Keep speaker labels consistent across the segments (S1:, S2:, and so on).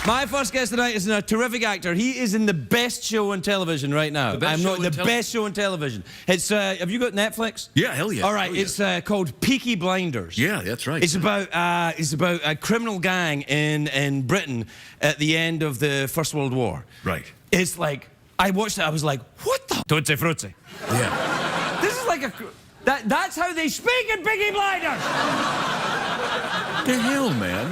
S1: My first guest tonight is a terrific actor. He is in the best show on television right now. The best show on television. It's have you got Netflix?
S2: Yeah, hell yeah.
S1: All right, it's called Peaky Blinders.
S2: Yeah, that's right.
S1: It's about a criminal gang in Britain at the end of the First World War.
S2: Right.
S1: It's like I watched it. I was like, what the? Tutti frutti.
S2: Yeah.
S1: This is like a. That's how they speak in Peaky Blinders.
S2: What the hell, man?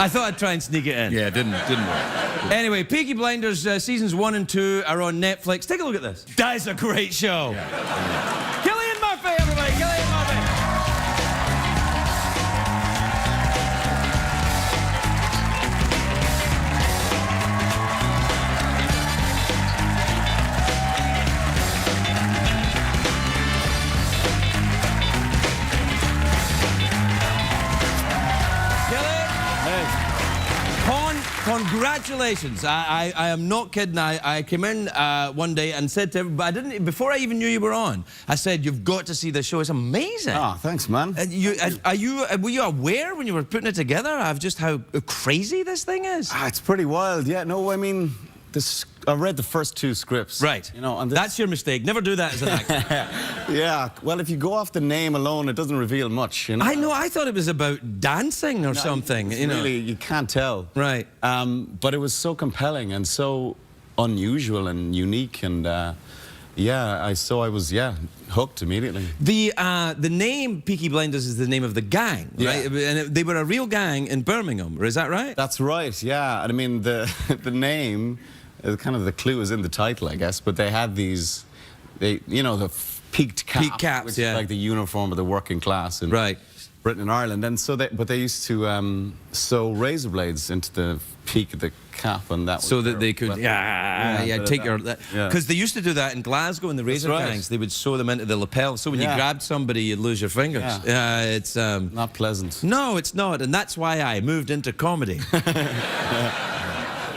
S1: I thought I'd try and sneak it in.
S2: Yeah, it didn't work.
S1: Anyway, Peaky Blinders seasons 1 and 2 are on Netflix. Take a look at this. That is a great show.
S2: Yeah.
S1: Cillian Murphy, everybody. Cillian Murphy. Congratulations. I am not kidding. I came in one day and said to everybody, I didn't, before I even knew you were on, I said, you've got to see this show. It's amazing.
S3: Oh, thanks, man.
S1: Were you aware when you were putting it together of just how crazy this thing is?
S3: It's pretty wild. Yeah, no, I mean, I read the first 2 scripts.
S1: Right.
S3: You know, and
S1: that's your mistake. Never do that as an actor.
S3: Yeah. Well, if you go off the name alone, it doesn't reveal much. You know?
S1: I know. I thought it was about dancing or something. You know.
S3: Really, you can't tell.
S1: Right.
S3: But it was so compelling and so unusual and unique, and yeah, I was hooked immediately.
S1: The name Peaky Blinders is the name of the gang, right? And they were a real gang in Birmingham. Is that right?
S3: That's right. Yeah. And I mean, the name. Kind of the clue is in the title, I guess, but they had these, you know, the peaked cap, which is like the uniform of the working class in Britain and Ireland, and so they used to sew razor blades into the peak of the cap, and that
S1: so that they could take your because they used to do that in Glasgow in the razor gangs. They would sew them into the lapel, so when you grabbed somebody, you'd lose your fingers. It's
S3: not pleasant.
S1: No, it's not, and that's why I moved into comedy.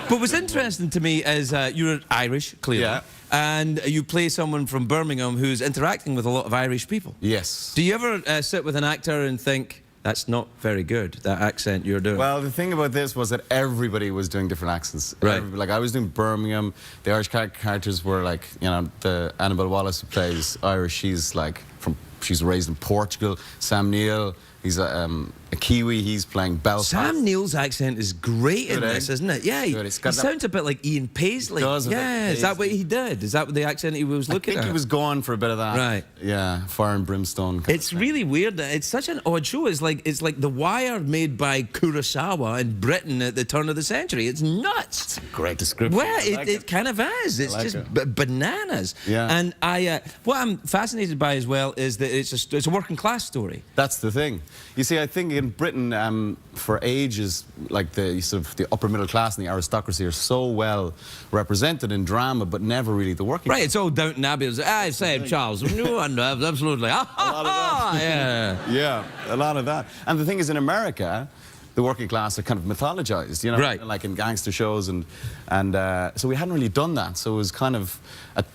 S1: But what's interesting to me is you're Irish, clearly, and you play someone from Birmingham who's interacting with a lot of Irish people.
S3: Yes.
S1: Do you ever sit with an actor and think, that's not very good, that accent you're doing?
S3: Well, the thing about this was that everybody was doing different accents.
S1: Right.
S3: Like, I was doing Birmingham. The Irish characters were like, you know, the Annabelle Wallace who plays Irish, she's raised in Portugal. Sam Neill, he's a Kiwi, he's playing Belfast.
S1: Sam Neill's accent is great in this, isn't it? Yeah, he sounds a bit like Ian Paisley. Yeah, is that what he did? Is that what the accent he was looking at?
S3: I think he was going for a bit of that.
S1: Right.
S3: Yeah, fire and brimstone.
S1: It's really weird. It's such an odd show. It's like The Wire made by Kurosawa in Britain at the turn of the century. It's nuts.
S3: It's a great description.
S1: Well, it kind of is. It's just bananas.
S3: Yeah.
S1: And what I'm fascinated by as well is that it's a working class story.
S3: That's the thing. You see, I think in Britain, for ages, like the upper middle class and the aristocracy are so well represented in drama, but never really the working class.
S1: Right, it's all Downton Abbey. I say, Charles, no, absolutely.
S3: Yeah, a lot of that. And the thing is, in America, the working class are kind of mythologized, you know, like in gangster shows, and so we hadn't really done that. So it was kind of,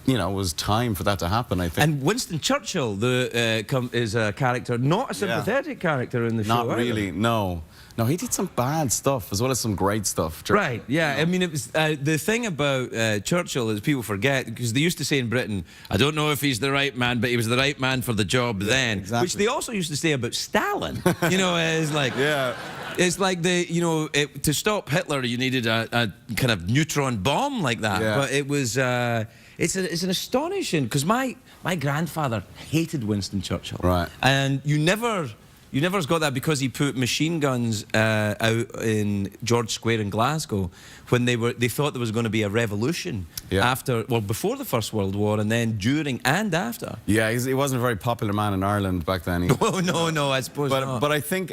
S3: you know, it was time for that to happen, I think.
S1: And Winston Churchill is a character, not a sympathetic character in the show.
S3: Not really, no. No, he did some bad stuff as well as some great stuff.
S1: Right, yeah. You know? I mean, it was the thing about Churchill is people forget, because they used to say in Britain, I don't know if he's the right man, but he was the right man for the job then.
S3: Exactly.
S1: Which they also used to say about Stalin. You know, it's like... It's like to stop Hitler, you needed a kind of neutron bomb like that.
S3: Yeah.
S1: But it was, it's an astonishing, because my grandfather hated Winston Churchill.
S3: Right.
S1: And you never got that because he put machine guns out in George Square in Glasgow when they thought there was going to be a revolution before the First World War, and then during and after.
S3: Yeah, he wasn't a very popular man in Ireland back then.
S1: Oh no, I suppose not.
S3: But I think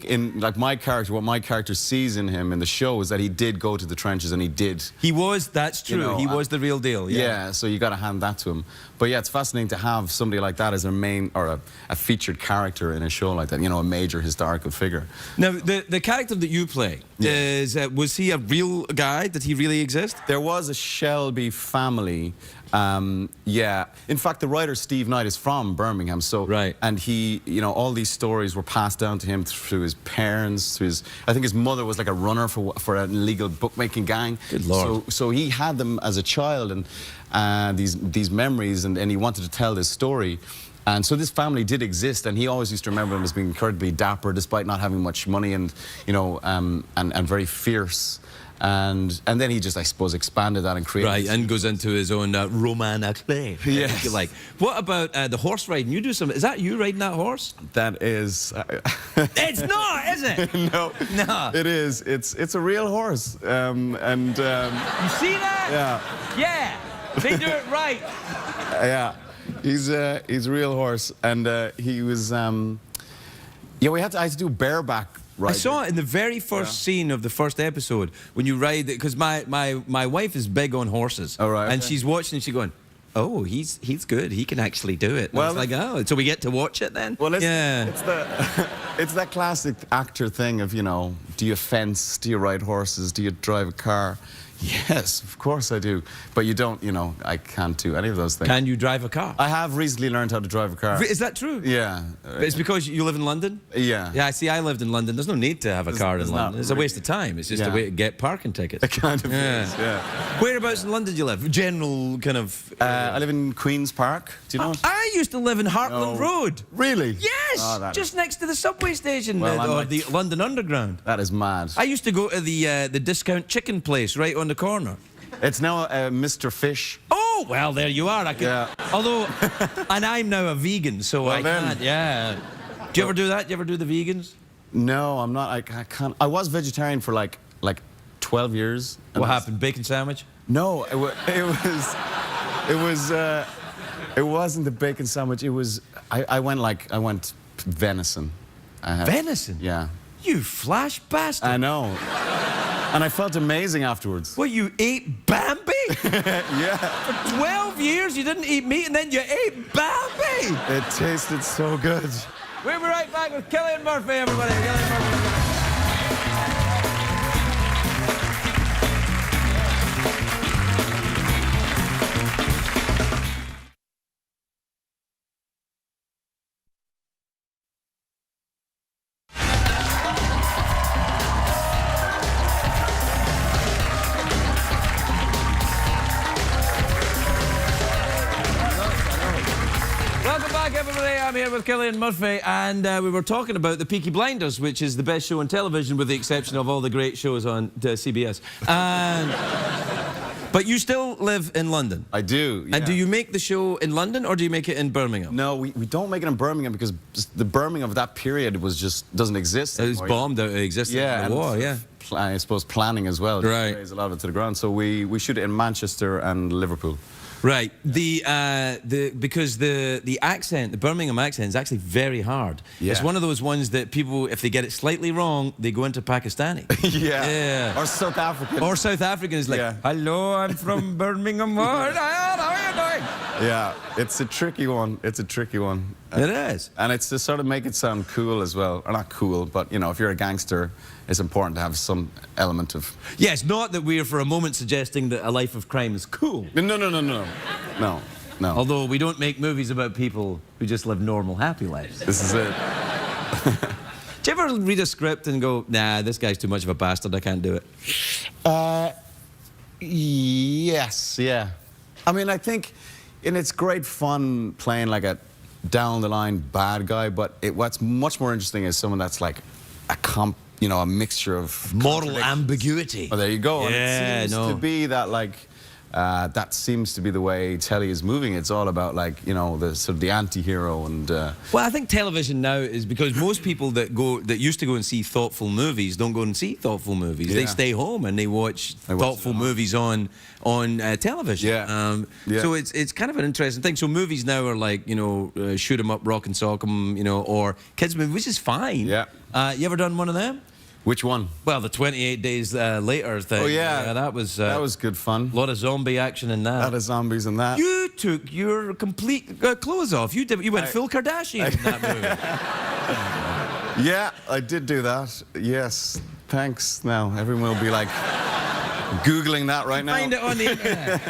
S3: in like my character, what my character sees in him in the show is that he did go to the trenches, and he did.
S1: He was. That's true. You know, he was the real deal.
S3: Yeah. So you got to hand that to him. But yeah, it's fascinating to have somebody like that as a main or a featured character in a show like that. You know, a major historical figure.
S1: Now, the character that you play is was he a real guy? Did he really exist?
S3: There was a Shelby family. Yeah. In fact, the writer Steve Knight is from Birmingham, so and he, you know, all these stories were passed down to him through his parents. Through his, I think his mother was like a runner for an illegal bookmaking gang.
S1: Good Lord.
S3: So he had them as a child, and these memories, and he wanted to tell this story. And so this family did exist, and he always used to remember them as being incredibly dapper, despite not having much money, and you know, and very fierce. And then he just, I suppose, expanded that and created
S1: and goes into his own roman à clef.
S3: Yes.
S1: You like. What about the horse riding? You do some. Is that you riding that horse?
S3: That is.
S1: It's not, is it?
S3: No. No. It is. It's a real horse. You
S1: see that?
S3: Yeah.
S1: Yeah. They do it right.
S3: Yeah. He's a real horse, and he was. Yeah, I had to do bareback. Right.
S1: I saw it in the very first scene of the first episode when you ride it, because my wife is big on horses.
S3: Oh, right.
S1: And she's watching and she's going, oh, he's good. He can actually do it. And well, it's like, oh, so we get to watch it then?
S3: Well, it's that classic actor thing of, you know, do you fence? Do you ride horses? Do you drive a car? Yes, of course I do. But you don't, you know, I can't do any of those things.
S1: Can you drive a car?
S3: I have recently learned how to drive a car.
S1: Is that true?
S3: Yeah.
S1: But it's because you live in London?
S3: Yeah.
S1: Yeah, see, I lived in London. There's no need to have a car in London. It's a waste of time. It's just a way to get parking tickets.
S3: It kind of is, yeah.
S1: Whereabouts in London do you live? General kind of...
S3: I live in Queen's Park. Do you know?
S1: I used to live in Hartland Road.
S3: Really?
S1: Yes!
S3: Oh,
S1: just next to the subway station,
S3: well,
S1: or the London Underground.
S3: That is mad.
S1: I used to go to the discount chicken place right on the corner.
S3: It's now Mr. Fish.
S1: Oh, well, there you are. I could, although, and I'm now a vegan, so well, I can't, Do you ever do that? Do you ever do the vegans?
S3: No, I'm not. I can't. I was vegetarian for like 12 years.
S1: What happened? Bacon sandwich?
S3: No, it wasn't the bacon sandwich. It was, I went venison.
S1: Venison?
S3: Yeah.
S1: You flash bastard.
S3: I know. And I felt amazing afterwards.
S1: What, you ate Bambi?
S3: Yeah.
S1: For 12 years you didn't eat meat and then you ate Bambi?
S3: It tasted so good.
S1: We'll be right back with Cillian Murphy, everybody. Cillian Murphy. I'm here with Cillian Murphy, and we were talking about the Peaky Blinders, which is the best show on television, with the exception of all the great shows on CBS. But you still live in London.
S3: I do, yeah.
S1: And do you make the show in London, or do you make it in Birmingham?
S3: No, we don't make it in Birmingham because the Birmingham of that period was just doesn't exist anymore.
S1: It was bombed out of existence in the war, yeah.
S3: I suppose planning as well.
S1: Right.
S3: Raise a lot of it to the ground. So we shoot it in Manchester and Liverpool.
S1: Right. Because the accent, the Birmingham accent, is actually very hard. Yeah. It's one of those ones that people, if they get it slightly wrong, they go into Pakistani.
S3: Yeah. Or South African.
S1: Or South African is like, hello, I'm from Birmingham. How are you doing?
S3: Yeah, it's a tricky one. It's a tricky one.
S1: It is.
S3: And it's to sort of make it sound cool as well. Or not cool, but, you know, if you're a gangster, it's important to have some element of...
S1: Yes, not that we're for a moment suggesting that a life of crime is cool.
S3: No.
S1: Although we don't make movies about people who just live normal, happy lives.
S3: This is it.
S1: Do you ever read a script and go, nah, this guy's too much of a bastard, I can't do it?
S3: Yes, yeah. I mean, I think, and it's great fun playing like a down-the-line bad guy, but what's much more interesting is someone that's like a mixture of
S1: moral ambiguity.
S3: Oh, there you go.
S1: Yeah,
S3: and it seems to be that, like, that seems to be the way telly is moving. It's all about, like, you know, the sort of the anti-hero and...
S1: Well, I think television now is because most people that used to go and see thoughtful movies don't go and see thoughtful movies. They stay home and they watch thoughtful movies on television.
S3: Yeah.
S1: So it's kind of an interesting thing. So movies now are like, you know, shoot 'em up, rock and sock 'em, you know, or kids movies, which is fine.
S3: Yeah.
S1: You ever done one of them?
S3: Which one?
S1: Well, the 28 Days Later thing.
S3: Oh, yeah.
S1: That was
S3: good fun.
S1: A lot of zombie action in that.
S3: A lot of zombies in that.
S1: You took your complete clothes off. You went full Kardashian in that movie.
S3: Yeah, I did do that. Yes, thanks. Now everyone will be like Googling that right now.
S1: Find it on the internet.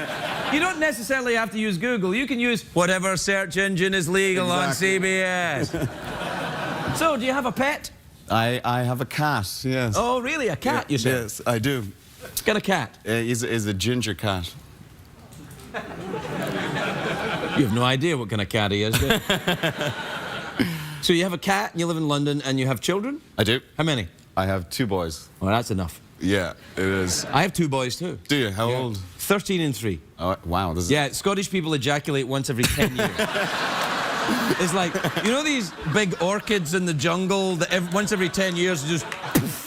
S1: You don't necessarily have to use Google. You can use whatever search engine is legal on CBS. So, do you have a pet?
S3: I have a cat, yes.
S1: Oh, really? A cat, you said?
S3: Yes, I do.
S1: Got a cat?
S3: He's a ginger cat.
S1: You have no idea what kind of cat he is, do you? So you have a cat, and you live in London, and you have children?
S3: I do.
S1: How many?
S3: I have 2 boys.
S1: Well, that's enough.
S3: Yeah, it is.
S1: I have 2 boys, too.
S3: Do you? How old?
S1: 13 and 3.
S3: Oh, wow. This is...
S1: Yeah, Scottish people ejaculate once every 10 years. It's like, you know these big orchids in the jungle that once every 10 years just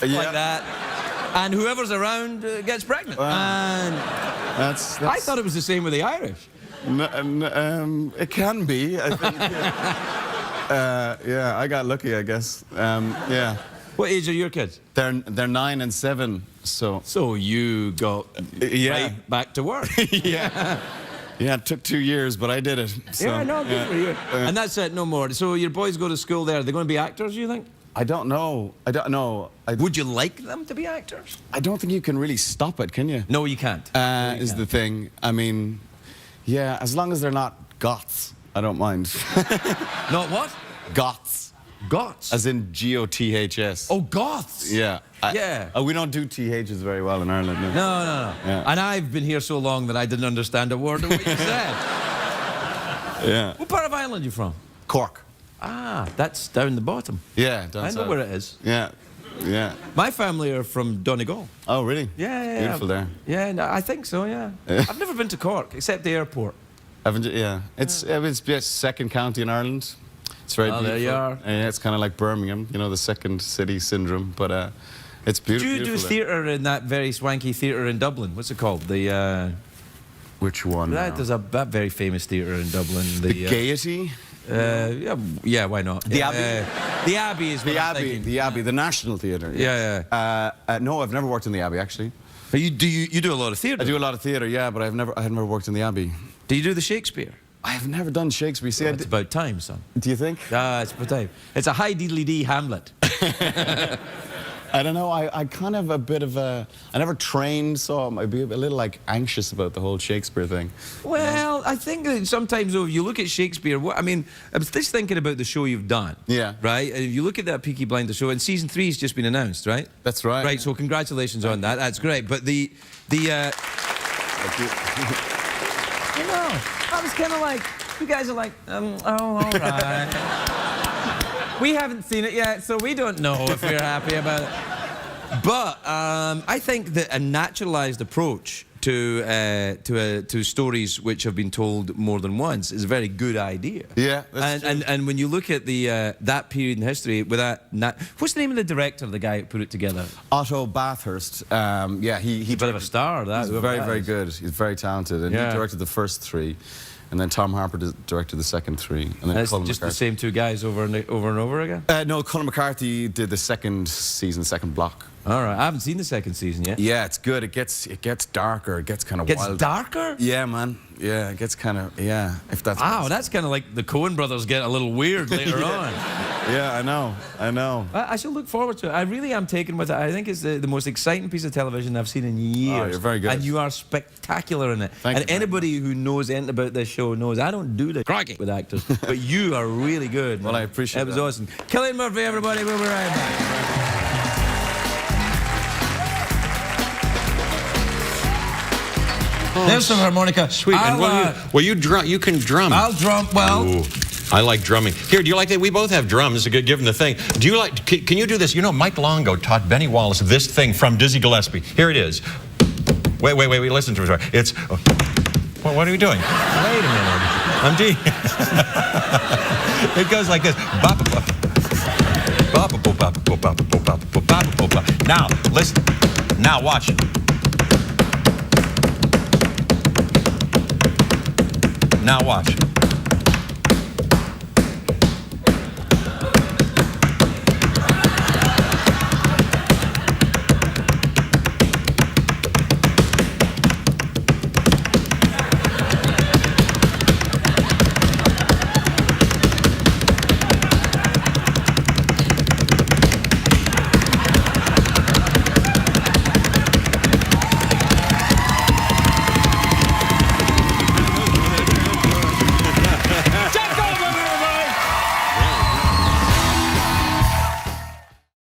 S1: like that? And whoever's around gets pregnant. And
S3: that's...
S1: I thought it was the same with the Irish.
S3: It can be, I think. Yeah, I got lucky, I guess. Yeah.
S1: What age are your kids?
S3: They're 9 and 7, so...
S1: So you got right back to work.
S3: Yeah. Yeah, it took 2 years, but I did it. So,
S1: yeah, no, good for you. And that's it, no more. So your boys go to school there. Are they going to be actors, you think?
S3: I don't know. I don't know.
S1: Would you like them to be actors?
S3: I don't think you can really stop it, can you?
S1: No, you can't.
S3: Is the thing. I mean, yeah, as long as they're not goths, I don't mind.
S1: Not what?
S3: Goths.
S1: Goths?
S3: As in G-O-T-H-S.
S1: Oh, goths?
S3: Yeah.
S1: Yeah.
S3: We don't do THs very well in Ireland. No.
S1: No. Yeah. And I've been here so long that I didn't understand a word of what you said.
S3: Yeah.
S1: What part of Ireland are you from?
S3: Cork.
S1: Ah, that's down the bottom.
S3: Yeah, down
S1: I know
S3: south.
S1: where it is.
S3: Yeah. Yeah.
S1: My family are from Donegal.
S3: Oh, really?
S1: Yeah.
S3: Beautiful there.
S1: Yeah, no, I think so, yeah. I've never been to Cork, except the airport.
S3: Haven't you? Yeah. It's second county in Ireland. It's very beautiful.
S1: There you are.
S3: Yeah, it's kind of like Birmingham, you know, the second city syndrome. But it's beautiful.
S1: Do you do theatre in that very swanky theatre in Dublin? What's it called? The
S3: which one?
S1: There's that very famous theatre in Dublin.
S3: The Gaiety.
S1: Yeah, why not?
S3: The Abbey.
S1: The Abbey is what I'm thinking.
S3: The Abbey, the National Theatre.
S1: Yeah.
S3: No, I've never worked in the Abbey actually.
S1: But you do a lot of theatre.
S3: I do a lot of theatre, yeah, but I have never worked in the Abbey.
S1: Do you do the Shakespeare?
S3: I have never done Shakespeare. See,
S1: it's about time, son.
S3: Do you think?
S1: It's about time. It's a high diddly-dee Hamlet.
S3: I don't know. I kind of a bit of a... I never trained, so I'd be a little, like, anxious about the whole Shakespeare thing.
S1: Well, I think that sometimes, though, if you look at Shakespeare... I mean, I was just thinking about the show you've done.
S3: Yeah.
S1: Right? And if you look at that Peaky Blinders show, and season 3 has just been announced, right?
S3: That's right.
S1: Right, so congratulations on that. That's great. But the
S3: Thank you.
S1: You know, I was kind of like... You guys are like, oh, all right. We haven't seen it yet, so we don't know if we're happy about it. But I think that a naturalized approach to stories which have been told more than once is a very good idea.
S3: Yeah, that's true.
S1: And when you look at that period in history, with what's the name of the director, the guy who put it together?
S3: Otto Bathurst. Yeah, he's
S1: a bit of a star.
S3: He's very good. He's very talented, and he directed the first 3. And then Tom Harper directed the second 3. And then
S1: That's
S3: Colin
S1: just
S3: McCarthy.
S1: the same 2 guys over and over again?
S3: No, Colin McCarthy did the second season, second block.
S1: All right, I haven't seen the second season yet.
S3: Yeah, it's good. It gets darker. It gets kind of wild.
S1: Gets darker?
S3: Yeah, man. Yeah, it gets kind of, yeah, if that's...
S1: Wow, that's kind of like the Coen brothers get a little weird later on.
S3: Yeah, I know.
S1: I shall look forward to it. I really am taken with it. I think it's the most exciting piece of television I've seen in years.
S3: Oh, you're very good.
S1: And you are spectacular in it.
S3: Thank you.
S1: Anybody who knows anything about this show knows I don't do the cracking with actors, but you are really good.
S3: Well, I appreciate
S1: it. It was awesome. Cillian Murphy, everybody. We'll be right back.
S2: Oh,
S1: there's some harmonica.
S2: Sweet. You can drum.
S1: I'll drum. Well,
S2: ooh, I like drumming. Here, do you like that? We both have drums. Given the thing. Do you like? Can you do this? You know, Mike Longo taught Benny Wallace this thing from Dizzy Gillespie. Here it is. Wait. Listen to it. It's. Well, what are you doing? Wait a minute. I'm D. It goes like this. Now listen. Now watch it. Now watch.